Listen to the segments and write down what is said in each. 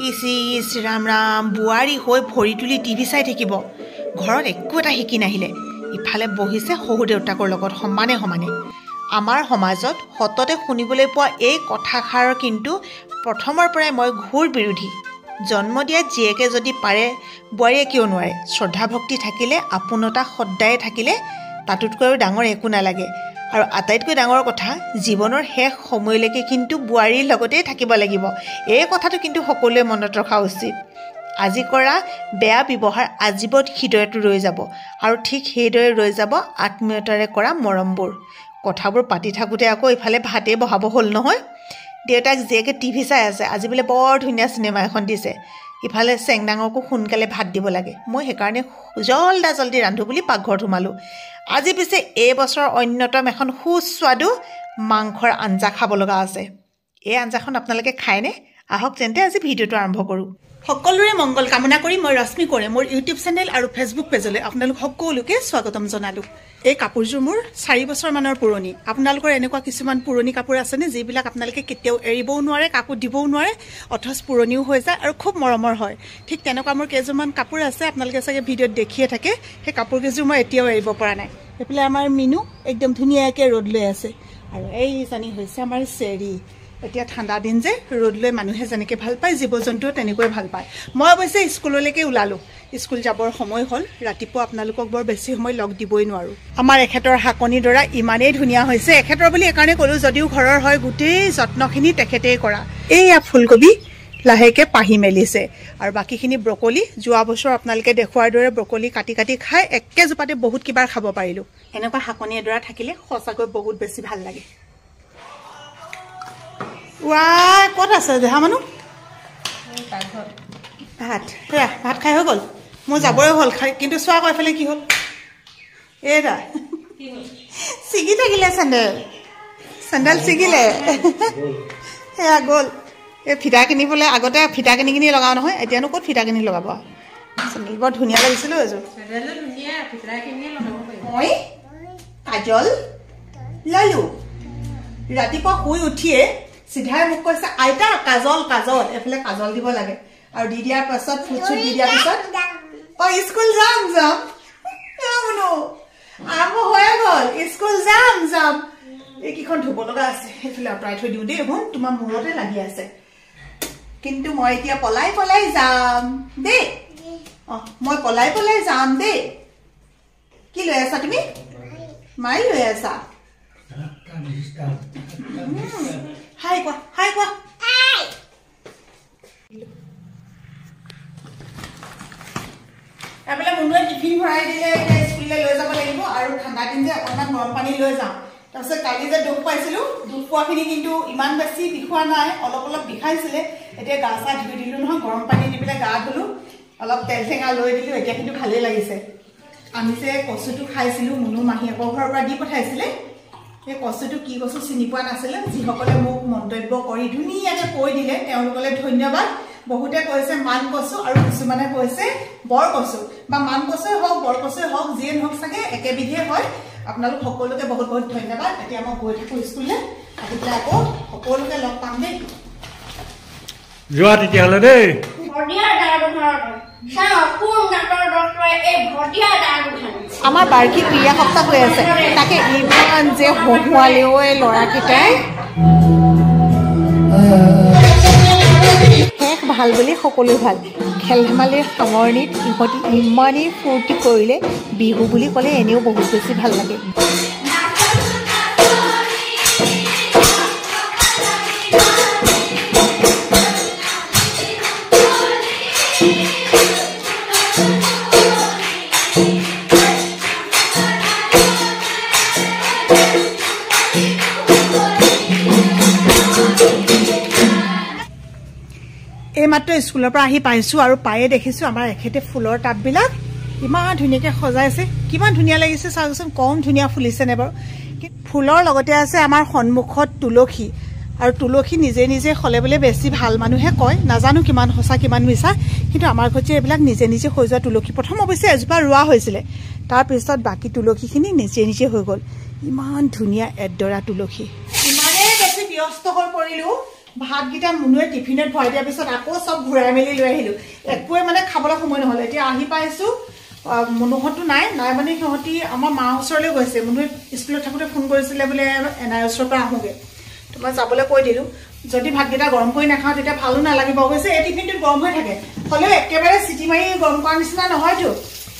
ইচ ৰাম ৰাম বুৱাৰী হৈ ভৰি তুলি টিভি চাই থাকিব ঘৰত একো এটা শিকি নাহিলে ইফালে বহিছে শহু দেউতাকৰ লগত সমানে সমানে আমাৰ সমাজত হততে শুনিবলৈ পোৱা এই কথাষাৰৰ কিন্তু প্ৰথমৰ পৰাই মই ঘোৰ বিৰোধী জন্ম দিয়া জীয়েকে যদি পাৰে বুৱাৰীয়ে কিয় নোৱাৰে শ্ৰদ্ধা ভক্তি থাকিলে আপোনতা সদায়ে থাকিলে তাতোতকৈ আৰু ডাঙৰ একো নালাগে আৰু আটাইতকৈ ডাঙৰ কথা জীৱনৰ শেষ সময়লৈকে কিন্তু বুৱাৰীৰ লগতেই থাকিব লাগিব এই কথাটো কিন্তু সকলোৱে মনত ৰখা উচিত আজি কৰা বেয়া ব্যৱহাৰ আজীৱন হৃদয়ত ৰৈ যাব আৰু ঠিক সেইদৰে ৰৈ যাব আত্মীয়তাৰে কৰা মৰমবোৰ কথাবোৰ পাতি থাকোঁতে আকৌ ইফালে ভাতেই বহাব হ'ল নহয় দেউতাক জীয়েকে টিভি চাই আছে আজি বোলে বৰ ধুনীয়া চিনেমা এখন দিছে ইফালে চেংডাঙকো সোনকালে ভাত দিব লাগে মই সেইকাৰণে জলদি ৰান্ধো বুলি পাকঘৰত সোমালোঁ আজি পিছে এই বছৰৰ অন্যতম এখন সুস্বাদু মাংসৰ আঞ্জা খাব লগা আছে এই আঞ্জাখন আপোনালোকে খায়নে আহক তেন্তে আজি ভিডিঅ'টো আৰম্ভ কৰোঁ সকলোৰে মংগল কামনা কৰি মই ৰশ্মি কৰে মোৰ ইউটিউব চেনেল আৰু ফেচবুক পেজলৈ আপোনালোক সকলোকে স্বাগতম জনালোঁ এই কাপোৰযোৰ মোৰ 4 বছৰমানৰ পুৰণি আপোনালোকৰ এনেকুৱা কিছুমান পুৰণি কাপোৰ আছেনে যিবিলাক আপোনালোকে কেতিয়াও এৰিবও নোৱাৰে কাকো দিবও নোৱাৰে অথচ পুৰণিও হৈ যায় আৰু খুব মৰমৰ হয় ঠিক তেনেকুৱা মোৰ কেইযোৰমান কাপোৰ আছে আপোনালোকে চাগে ভিডিঅ'ত দেখিয়ে থাকে সেই কাপোৰ কেইযোৰ মই এতিয়াও এৰিব পৰা নাই সেইফালে আমাৰ মিনু একদম ধুনীয়াকৈ ৰ'দ লৈ আছে আৰু এইজনী হৈছে আমাৰ চেৰি এতিয়া ঠাণ্ডা দিন যে ৰ'দ লৈ মানুহে যেনেকৈ ভাল পায় জীৱ জন্তুও তেনেকৈ ভাল পায় মই অৱশ্যে স্কুললৈকে ওলালোঁ স্কুল যাবৰ সময় হ'ল ৰাতিপুৱা আপোনালোকক বৰ বেছি সময় লগ দিবই নোৱাৰোঁ আমাৰ এখেতৰ শাকনিডৰা ইমানেই ধুনীয়া হৈছে এখেতৰ বুলি এইকাৰণে ক'লোঁ যদিও ঘৰৰ হয় গোটেই যত্নখিনি তেখেতেই কৰা এইয়া ফুলকবি লাহেকৈ পাহি মেলিছে আৰু বাকীখিনি ব্ৰকলি যোৱা বছৰ আপোনালোকে দেখুৱাৰ দৰে ব্ৰকলি কাটি কাটি খাই একেজোপাতে বহুত কিবা খাব পাৰিলোঁ এনেকুৱা শাকনি এডৰা থাকিলে সঁচাকৈ বহুত বেছি ভাল লাগে ৱাই ক'ত আছে দেহা মানুহ ভাত খাই হৈ গ'ল মোৰ যাবই হ'ল কিন্তু চোৱা আকৌ এফালে কি হ'ল এইটা ছিগি থাকিলে চেণ্ডেল ছিগিলে সেয়া গ'ল এই ফিটা কিনিবলৈ আগতে ফিটা কিনি কিনি লগাওঁ নহয় এতিয়ানো ক'ত ফিটা কিনি লগাব চেণ্ডেল বৰ ধুনীয়া লাগিছিলোঁ এযোৰ মই কাজল ললোঁ ৰাতিপুৱা শুই উঠিয়ে চিধাই মোক কৈছে আইতা কাজল কাজল এফালে কাজল দিব লাগে আৰু দি দিয়াৰ পাছত ফুটছুট দি দিয়াৰ পিছত স্কুল যাম আৰম্ভ হৈয়ে গ'ল স্কুল যাম এইকেইখন ধুব লগা আছে সেইফালে আঁতৰাই থৈ দিওঁ দেই শুন তোমাৰ মূৰতে লাগি আছে কিন্তু মই এতিয়া পলাই যাম দেই মই পলাই যাম দেই কি লৈ আছা তুমি মাই লৈ আছা হাই কোৱা এফালে মুনুৱে টিফিন ভৰাই দিলে এতিয়া স্কুললৈ লৈ যাব লাগিব আৰু ঠাণ্ডা দিন যে অকণমান গৰম পানী লৈ যাওঁ তাৰপিছত কালি যে দুখ পাইছিলোঁ দুখ পোৱাখিনি কিন্তু ইমান বেছি বিষোৱা নাই অলপ বিষাইছিলে এতিয়া গা চা ধুই দিলোঁ নহয় গৰম পানী দি পেলাই গা ধুলোঁ অলপ তেল টেঙা লৈ দিলোঁ এতিয়া কিন্তু ভালেই লাগিছে আমি যে কচুটো খাইছিলোঁ মুনু মাহীয়েকৰ ঘৰৰ পৰা দি পঠাইছিলে এই কচুটো কি কচু চিনি পোৱা নাছিলে যিসকলে মোক মন্তব্য কৰি ধুনীয়াকৈ কৈ দিলে তেওঁলোকলৈ ধন্যবাদ বহুতে কৈছে মান কচু আৰু কিছুমানে কৈছে বৰ কচু বা মান কচুৱে হওক বৰ কচুৱে হওক যিয়ে নহওক চাগে একেবিধে হয় আপোনালোক সকলোকে বহুত ধন্যবাদ এতিয়া মই গৈ থাকোঁ স্কুললৈ আহি পেলাই আকৌ সকলোকে লগ পাম দেই যোৱা তেতিয়াহ'লে দেই আমাৰ বাৰ্ষিক ক্ৰীড়া সপ্তাহ হৈ আছে তাকে ইমান যে হহুৱালেও ল'ৰাকেইটাই শেষ ভাল বুলি সকলো ভাল খেল ধেমালিৰ সামৰণিত ইহঁতি ইমানেই ফূৰ্তি কৰিলে বিহু বুলি ক'লে এনেও বহুত বেছি ভাল লাগে এইমাত্ৰ স্কুলৰ পৰা আহি পাইছোঁ আৰু পায়ে দেখিছোঁ আমাৰ এখেতে ফুলৰ টাববিলাক ইমান ধুনীয়াকৈ সজাইছে কিমান ধুনীয়া লাগিছে চাওকচোন কম ধুনীয়া ফুলিছেনে বাৰু ফুলৰ লগতে আছে আমাৰ সন্মুখত তুলসী আৰু তুলসী নিজে নিজে হ'লে বোলে বেছি ভাল মানুহে কয় নাজানো কিমান সঁচা কিমান মিছা কিন্তু আমাৰ ঘৰত যে এইবিলাক নিজে নিজে হৈ যোৱা তুলসী প্ৰথম অৱশ্যে এজোপা ৰোৱা হৈছিলে তাৰপিছত বাকী তুলসীখিনি নিজে নিজে হৈ গ'ল ইমান ধুনীয়া এডৰা তুলসী ইমানেই বেছি ব্যস্ত হৈ পৰিলোঁ ভাতকেইটা মুনুৱে টিফিনত ভৰাই দিয়াৰ পিছত আকৌ চব ঘূৰাই মেলি লৈ আহিলোঁ। একোৱে মানে খাবলৈ সময় নহ'ল। এতিয়া আহি পাইছোঁ, মুনুহঁতো নাই মানে সিহঁতি আমাৰ মাৰ ওচৰলৈ গৈছে। মুনুৱে স্কুলত থাকোঁতে ফোন কৰিছিলে বোলে এনাই ওচৰৰ পৰা আহোঁগৈ। তো মই যাবলৈ কৈ দিলোঁ। যদি ভাতকেইটা গৰম কৰি নাখাওঁ তেতিয়া ভালো নালাগিব। অৱশ্যে এই টিফিনটোত গৰম হৈ থাকে, হ'লেও একেবাৰে চিটি মাৰি গৰম কৰাৰ নিচিনা নহয়তো।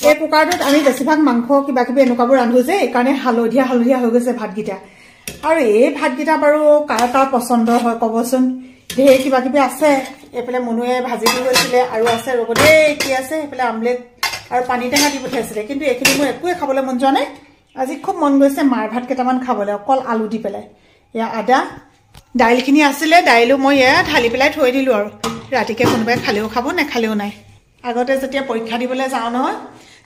এই কুকাৰটোত আমি বেছিভাগ মাংস কিবা কিবি এনেকুৱাবোৰ ৰান্ধো যে, এইকাৰণে হালধীয়া হৈ গৈছে ভাতকেইটা। আৰু এই ভাতকেইটা বাৰু কাৰ পচন্দৰ হয় ক'বচোন। ঢেৰ কিবা কিবি আছে। এইফালে মুনুৱে ভাজি দি গৈছিলে, আৰু আছে ৰ'ব দেই কি আছে, সেইফালে আমলেট আৰু পানী টেঙা দি পঠিয়াইছিলে। কিন্তু এইখিনি মোৰ একোৱে খাবলৈ মন যোৱা নাই। আজি খুব মন গৈছে মাৰ ভাত কেইটামান খাবলৈ, অকল আলু দি পেলাই। এয়া আদা, দাইলখিনি আছিলে, দাইলো মই এয়া ঢালি পেলাই থৈ দিলোঁ। আৰু ৰাতিকৈ কোনোবাই খালেও খাব, নেখালেও নাই। আগতে যেতিয়া পৰীক্ষা দিবলৈ যাওঁ নহয়,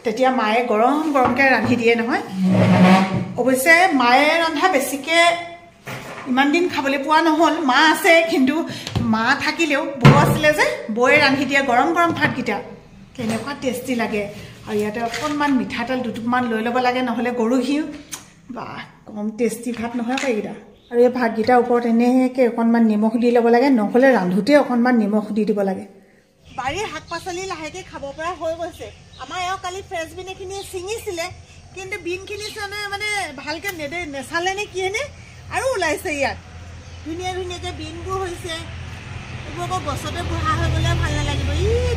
তেতিয়া মায়ে গৰমকৈ ৰান্ধি দিয়ে নহয়। অৱশ্যে মায়ে ৰন্ধা বেছিকৈ ইমান দিন খাবলৈ পোৱা নহ'ল। মা আছে, কিন্তু মা থাকিলেও বৌ আছিলে যে, বৌয়ে ৰান্ধি দিয়ে গৰম ভাতকেইটা। কেনেকুৱা টেষ্টি লাগে। আৰু ইয়াতে অকণমান মিঠাতেল দুটুকমান লৈ ল'ব লাগে, নহ'লে গৰু ঘিউ। বাহ, কম টেষ্টি ভাত নহয় এইকেইটা। আৰু এই ভাতকেইটাৰ ওপৰত এনেকৈ অকণমান নিমখ দি ল'ব লাগে, নহ'লে ৰান্ধোতে অকণমান নিমখ দি দিব লাগে। বাৰীৰ শাক পাচলি লাহেকৈ খাব পৰা হৈ গৈছে। আমাৰ এওঁ কালি ফ্ৰেছ বিন এইখিনি ছিঙিছিলে, কিন্তু বিনখিনি মানে ভালকৈ নেচালে নে কিয়েনে, আৰু ওলাইছে ইয়াত ধুনীয়াকৈ বিনবোৰ হৈছে। এইবোৰ আকৌ গছতে বুঢ়া হৈ গ'লে ভাল নালাগিব।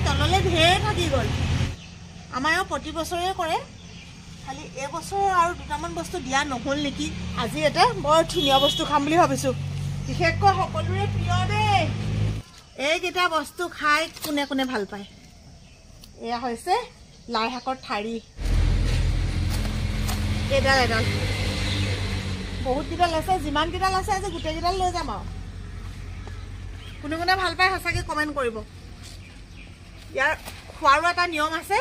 তললৈ ঢেৰ থাকি গ'ল। আমাৰ এওঁ প্ৰতি বছৰে কৰে, খালি এইবছৰ আৰু দুটামান বস্তু দিয়া নহ'ল নেকি। আজি এটা বৰ ধুনীয়া বস্তু খাম বুলি ভাবিছোঁ, বিশেষকৈ সকলোৰে প্ৰিয় দেই। এইকেইটা বস্তু খাই কোনে কোনে ভাল পায়। এয়া হৈছে লাই শাকৰ ঠাৰি। এডাল বহুতকেইডাল আছে, যিমানকেইডাল আছে আজি গোটেইকেইডাল লৈ যাম। আৰু কোনে কোনে ভাল পায় সঁচাকৈ কমেণ্ট কৰিব। ইয়াৰ খোৱাৰো এটা নিয়ম আছে।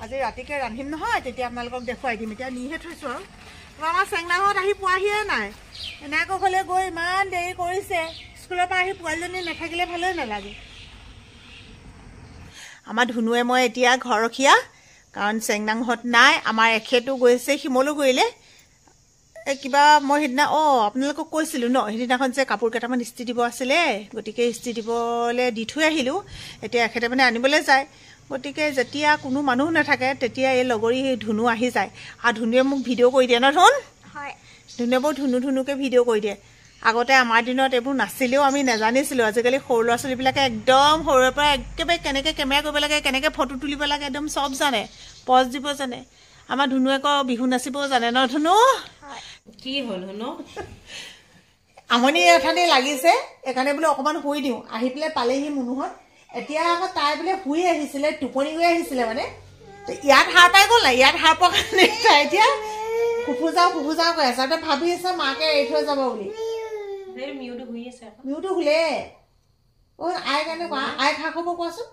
আজি ৰাতিকৈ ৰান্ধিম নহয়, তেতিয়া আপোনালোকক দেখুৱাই দিম। এতিয়া নিহে থৈছোঁ। আৰু আমাৰ চেংনাহঁত আহি পোৱাহিয়ে নাই। এনেকৈ হ'লে গৈ ইমান দেৰি কৰিছে। স্কুলৰ পৰা আহি পোৱালীজনী নাথাকিলে ভালেই নালাগে। আমাৰ ধুনুৱে মই এতিয়া ঘৰ ৰখীয়া, কাৰণ চেংনাংহঁত নাই। আমাৰ এখেতো গৈছে শিমলুগুৰিলৈ। কিবা মই সেইদিনা আপোনালোকক কৈছিলোঁ ন, সেইদিনাখন যে কাপোৰ কেইটামান ইস্ত্ৰি দিব আছিলে, গতিকে ইস্ত্ৰি দিবলৈ দি থৈ আহিলোঁ। এতিয়া এখেতে মানে আনিবলৈ যায়। গতিকে যেতিয়া কোনো মানুহ নাথাকে, তেতিয়া এই লগৰী ধুনু আহি যায়। আৰু ধুনুৱে মোক ভিডিঅ' কৰি দিয়ে ন। ধুনুৱে বৰ ধুনুকৈ ভিডিঅ' কৰি দিয়ে। আগতে আমাৰ দিনত এইবোৰ নাছিলেও আমি নাজানিছিলোঁ। আজিকালি সৰু ল'ৰা ছোৱালীবিলাকে একদম সৰুৰে পৰা একেবাৰে কেনেকৈ কেমেৰা কৰিব লাগে, কেনেকৈ ফটো তুলিব লাগে, একদম চব জানে। পজ দিব জানে। আমাৰ ধুনুৱে আকৌ বিহু নাচিবও জানে ন। ধুনু কি হ'ল ধুনু? আমনি এঠানি লাগিছে, সেইকাৰণে বোলে অকণমান শুই দিওঁ। আহি পেলাই পালেহি মুনুহঁত। এতিয়া আকৌ তাই বোলে শুই আহিছিলে, টোপনি গৈ আহিছিলে মানে। ইয়াত সাৰ পাই গ'ল নাই, ইয়াত সাৰ পোৱাৰ কাৰণে তাই এতিয়া ফুফুজাও কৈ আছে। এতিয়া ভাবি আছে মাকে এৰি থৈ যাব বুলি। মিউটো শুলে। আই কেনেকুৱা? আই খা খবৰ কোৱাচোন।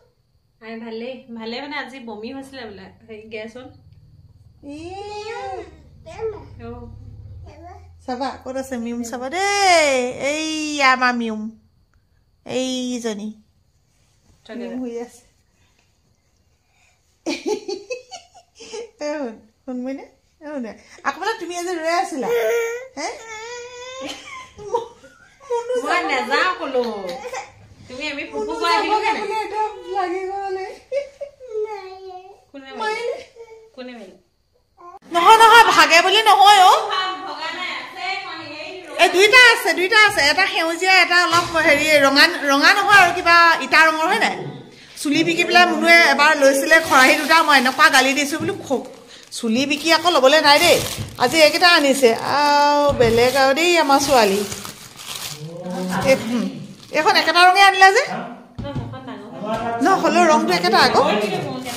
আই ভালেই মানে আজি বমি হৈছিলে বোলে, গেছ হ'ল। চাবা ক'ত আছে মিউম, চাবা দেই। এই আমাৰ মিউম, এইজনী শুই আছে। শুনবি নে? আকৌ বোলে তুমি আজি ৰৈ আছিলা। মই নাযাওঁ ক'লো। তুমি আমি ফুফু গৈ আহিলো কেনে? নহয় ভাগে বুলি নহয়। এই দুইটা আছে, এটা সেউজীয়া, এটা অলপ ৰঙা নহয় আৰু কিবা ইটা ৰঙৰ হয় নাই। চুলি বিকি পেলাই মুনুৱে এবাৰ লৈছিলে খৰাহী দুটা। মই এনেকুৱা গালি দিছোঁ বোলো, চুলি বিকি আকৌ ল'বলৈ নাই দেই। আজি এইকেইটা আনিছে। আৰু বেলেগ আৰু দেই আমাৰ ছোৱালী। এইখন একেটা ৰঙে আনিলা যে ন, হ'লেও ৰংটো একেটা। আকৌ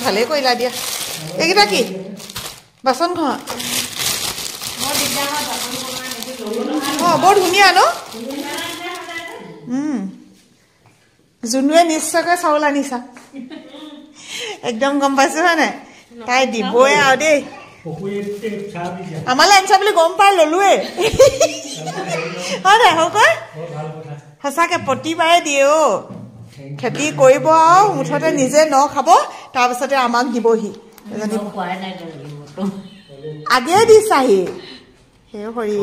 ভালেই কৰিলা দিয়া। এইকেইটা কি বাচন ঘঁহা? বৰ ধুনীয়া ন। জুনুৱে নিশ্চয়কৈ চাউল আনিছা, একদম গম পাইছো হয় নাই। তাই দিবই আৰু দেই। আমালৈ আনিছা বুলি গম পাই ললোৱে হয় নাই। সঁচাকৈ প্ৰতিবাৰে দিয়ে। খেতি কৰিব আৰু মুঠতে নিজে খাব, তাৰপিছতে আমাক দিবহি। আগেয়ে দিছাহি। সেই হৰি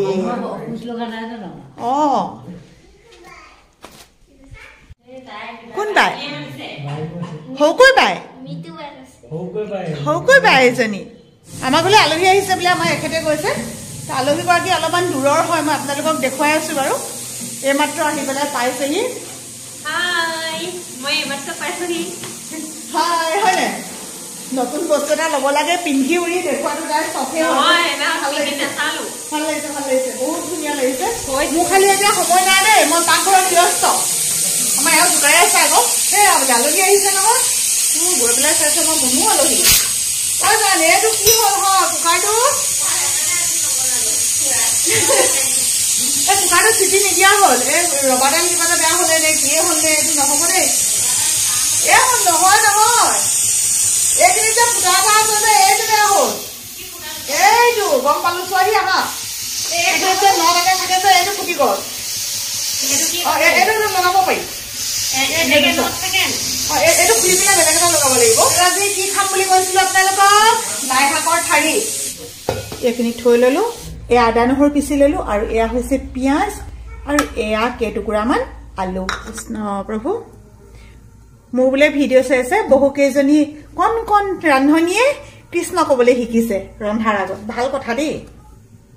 কোন বাই সৌকৈ বাই সৌকৈ বাই এজনী আমাৰ ঘৰলৈ আলহী আহিছে বোলে আমাৰ এখেতে কৈছে আলহীগৰাকী অলপমান দূৰৰ হয় মই আপোনালোকক দেখুৱাই আছোঁ বাৰু এইমাত্ৰ আহি পেলাই পাইছেহি হাই হয়নে নতুন বস্তু এটা ল'ব লাগে পিন্ধি উৰি দেখুৱাটো তাই চখে ভাল লাগিছে বহুত ধুনীয়া লাগিছে মোৰ খালি এতিয়া সময় নাই দেই মই পাকঘৰত ব্যস্ত আমাৰ এওঁ জোকাই আছে আকৌ সেই আলহী আহিছে নহয় মোৰ গৈ পেলাই চাইছো মই মনো আলহী তই জানে এইটো কি হ'ল হয় কুকাৰটো এই কুকাৰটো চিটি নিদিয়া হ'ল এই ৰবাৰডাল কিবা এটা বেয়া হ'লে নে কিয়ে হ'ল নে এইটো নহ'ব দেই এই নহয় নহয় এইখিনি যে ফুটা এটা আছে যে এইটো বেয়া হ'ল এইটো গম পালো ছোৱালী আহা এইটো যে নটাকে থাকে যে এইটো ফুটি গ'ল এইটো লগাব পাৰি এইটো খুলি পিনে বেলেগ এটা লগাব লাগিব আজি কি খাম বুলি কৈছিলো আপোনালোকক লাই শাকৰ ঠাৰি এইখিনি থৈ ললো এয়া আদা নহৰু পিচি ললো আৰু এয়া হৈছে পিঁয়াজ আৰু এয়া কেইটুকুৰামান আলু কৃষ্ণ প্ৰভু মোৰ বোলে ভিডিঅ' চাইছে বহুকেইজনী কণ কণ ৰান্ধনীয়ে কৃষ্ণ ক'বলৈ শিকিছে ৰন্ধাৰ আগত ভাল কথা দেই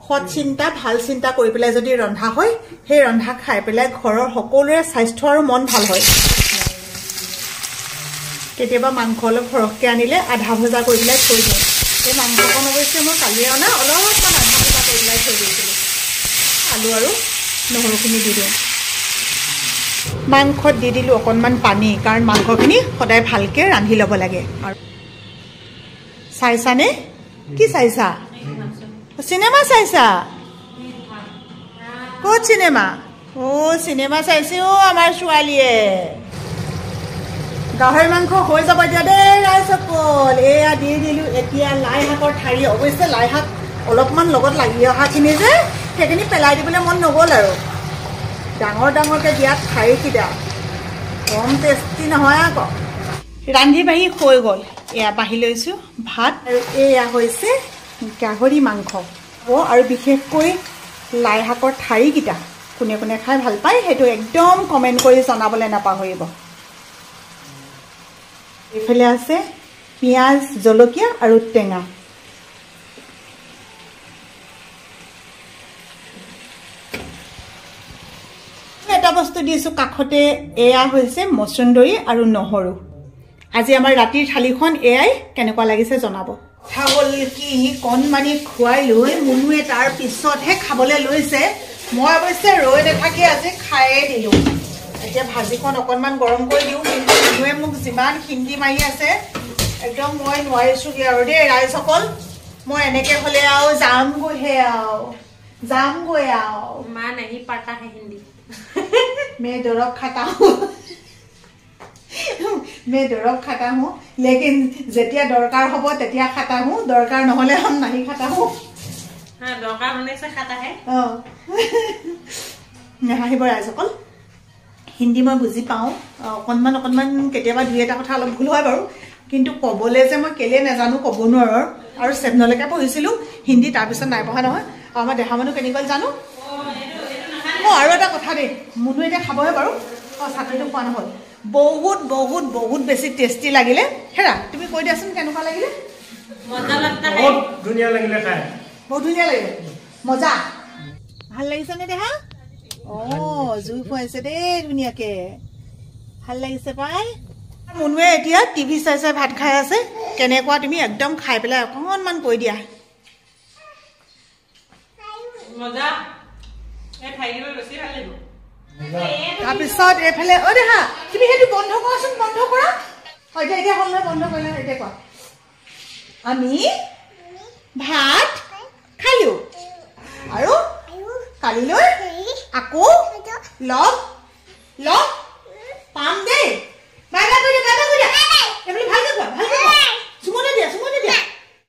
সৎ চিন্তা ভাল চিন্তা কৰি পেলাই যদি ৰন্ধা হয় সেই ৰন্ধা খাই পেলাই ঘৰৰ সকলোৰে স্বাস্থ্য আৰু মন ভাল হয় কেতিয়াবা মাংস অলপ সৰহকৈ আনিলে আধা ভজা কৰি পেলাই থৈ দিওঁ এই মাংসকণ অৱশ্যে মই কালিয়ে অনা অলপমান আধা ভজা কৰি পেলাই থৈ দিছিলোঁ আলু আৰু নহৰুখিনি দি দিওঁ মাংসত দি দিলোঁ অকণমান পানী কাৰণ মাংসখিনি সদায় ভালকৈ ৰান্ধি ল'ব লাগে আৰু চাইছানে কি চাইছা চিনেমা চাইছা ক'ত চিনেমা চিনেমা চাইছে আমাৰ ছোৱালীয়ে গাহৰি মাংস হৈ যাব এতিয়া দেই ৰাইজসকল এয়া দি দিলোঁ এতিয়া লাই শাকৰ ঠাৰি অৱশ্যে লাই শাক অলপমান লগত লাগি অহাখিনি যে সেইখিনি পেলাই দিবলৈ মন নগ'ল আৰু ডাঙৰ ডাঙৰকৈ দিয়াত ঠাৰিকেইটা কম টেষ্টি নহয় আকৌ ৰান্ধি বাঢ়ি হৈ গ'ল এয়া বাঢ়ি লৈছোঁ ভাত আৰু এয়া হৈছে গাহৰি মাংস আৰু বিশেষকৈ লাই শাকৰ ঠাৰিকেইটা কোনে কোনে খাই ভাল পায় সেইটো একদম কমেণ্ট কৰি জনাবলৈ নাপাহৰিব এইফালে আছে পিঁয়াজ জলকীয়া আৰু টেঙা এটা বস্তু দিছোঁ কাষতে এয়া হৈছে মচুন্দৰী আৰু নহৰু আজি আমাৰ ৰাতিৰ থালিখন এয়াই কেনেকুৱা লাগিছে জনাব হ'ল কি কণমানি খুৱাই লৈ মুনুৱে তাৰ পিছতহে খাবলৈ লৈছে মই অৱশ্যে ৰৈ নাথাকি আজি খায়ে দিলোঁ এতিয়া ভাজিখন অকণমান গৰম কৰি দিওঁ কিন্তু মুনুৱে মোক যিমান হিন্দী মাৰি আছে একদম মই নোৱাৰিছোঁগৈ আৰু দেই ৰাইজসকল মই এনেকৈ হ'লে আৰু যামগৈহে আৰু মা নাহি পাতা হে হিন্দী मैं दरब खाता हूँ लेकिन जेतिया दरकार हबो तेतिया खाता हूँ दरकार নহলে हम नहीं खाता हूँ हां दरकार होने से खाता है নেহাহিব ৰাইজসকল হিন্দী মই বুজি পাওঁ অকণমান কেতিয়াবা দুই এটা কথা অলপ ভুল হয় বাৰু কিন্তু ক'বলৈ যে মই কেলে নাজানো ক'ব নোৱাৰো আৰু চেভনলৈকে পঢ়িছিলোঁ হিন্দী তাৰপিছত নাই পঢ়া নহয় আমাৰ দেহা মানুহ কেনেকৈ জানো আৰু এটা কথা দেই মুনু এতিয়া খাবহে বাৰু চাটনিটো খোৱা নহ'ল বহুত বহুত বহুত বেছি টেষ্টি লাগিলে হেৰা তুমি কৈ দিয়াচোন কেনেকুৱা লাগিলে মজা লাগতা হে বহুত ধুনীয়া লাগিলে খাই বহুত ধুনীয়া লাগিলে মজা ভাল লাগিছেনে দেহা জুই খুৱাইছে দেই ধুনীয়াকৈ ভাল লাগিছে পাই মুনুৱে এতিয়া টিভি চাই চাই ভাত খাই আছে কেনেকুৱা তুমি একদম খাই পেলাই অকণমান কৈ দিয়া মজা তাৰপিছত এইফালে দেহা তুমি সেইটো বন্ধ কৰাচোন বন্ধ কৰা এতিয়া হ'ল নহয় বন্ধ কৰিলে এতিয়া কোৱা আমি ভাত খালোঁ আৰু কালিলৈ আকৌ লগ পাম দেই বাই বাই কৈ দিয়া এইফালে ভালকৈ কোৱা চুমতে দিয়া